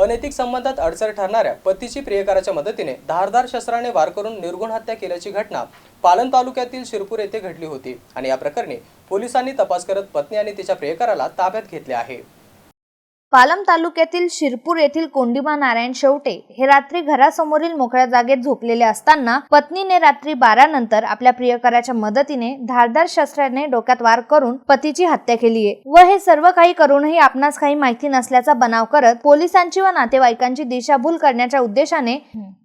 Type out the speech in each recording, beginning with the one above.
अनैतिक संबंधात अडसर ठरणाऱ्या पतीची प्रियकराच्या मदतीने धारदार शस्त्राने वार करून निर्घुण हत्या केल्याची घटना पालम तालुक्यातील शिरपूर येथे घडली होती आणि या प्रकरणी पोलिसांनी तपास करत पत्नी आणि तिच्या प्रियकराला ताब्यात घेतले आहे। पालम तालुक्यातील शिरपूर येथील कोंडिबा नारायण शेवटे हे रात्री घरासमोरील मोकळ्या जागेत झोपलेले असताना पत्नीने रात्री 12 नंतर आपल्या प्रियकराच्या मदतीने धारदार शस्त्राने डोक्यात वार करून पतीची हत्या केली आहे व हे सर्व काही करूनही आपणास काही माहिती नसल्याचा बनाव करत पोलिसांची व नातेवाईकांची दिशाभूल करण्याच्या उद्देशाने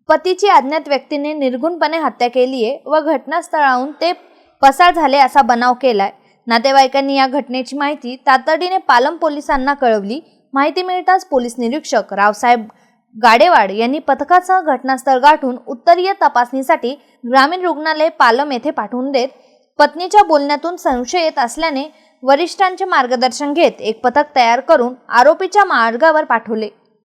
पतीची अज्ञात व्यक्तीने निर्घुणपणे हत्या केली आहे व घटनास्थळाहून ते पसार झाले असा बनाव केलाय। नातेवाईकांनी या घटनेची माहिती तातडीने पालम पोलिसांना कळवली। माहिती मिळताच पोलीस निरीक्षक रावसाहेब गाडेवाड यांनी पथकासह घटनास्थळ गाठून उत्तरीय तपासणीसाठी ग्रामीण रुग्णालय पालम येथे पाठवून देत पत्नीच्या बोलण्यातून संशय येत असल्याने वरिष्ठांचे मार्गदर्शन घेत एक पथक तयार करून आरोपीच्या मार्गावर पाठवले।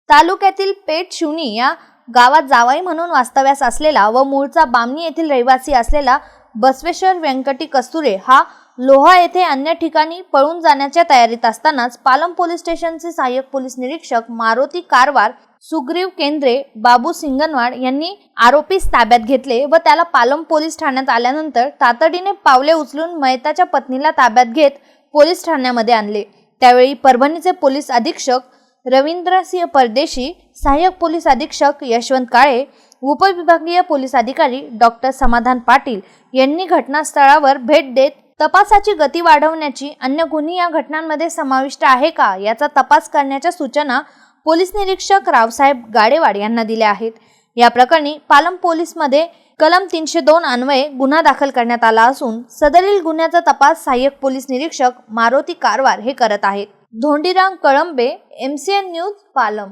तालुक्यातील पेठ शिवणी या गावात जावाई म्हणून वास्तव्यास असलेला व मूळचा बामणी येथील रहिवासी असलेला बसवेश्वर व्यंकटी कस्तुरे हा लोहा येथे अन्य ठिकाणी पळून जाण्याच्या तयारीत असतानाच पालम पोलीस स्टेशनचे सहाय्यक पोलीस निरीक्षक मारुती कारवार, सुग्रीव केंद्रे, बाबू सिंगनवाड यांनी आरोपीस ताब्यात घेतले व त्याला पालम पोलीस ठाण्यात आल्यानंतर तातडीने पावले उचलून मयताच्या पत्नीला ताब्यात घेत पोलीस ठाण्यामध्ये आणले। त्यावेळी परभणीचे पोलीस अधीक्षक रवींद्रसिंह परदेशी, सहाय्यक पोलीस अधीक्षक यशवंत काळे, उपविभागीय पोलीस अधिकारी डॉक्टर समाधान पाटील यांनी घटनास्थळावर भेट देत तपासाची गती वाढवण्याची अन्य गुन्हे या घटनांमध्ये समाविष्ट आहे का याचा तपास करण्याच्या सूचना पोलीस निरीक्षक रावसाहेब गाडेवाड यांना दिल्या आहेत। या प्रकरणी पालम पोलीसमध्ये कलम 302 अन्वये गुन्हा दाखल करण्यात आला असून सदरील गुन्ह्याचा तपास सहाय्यक पोलीस निरीक्षक मारुती कारवार हे करत आहेत। Dhondiram Kalambe, MCN news, Palam.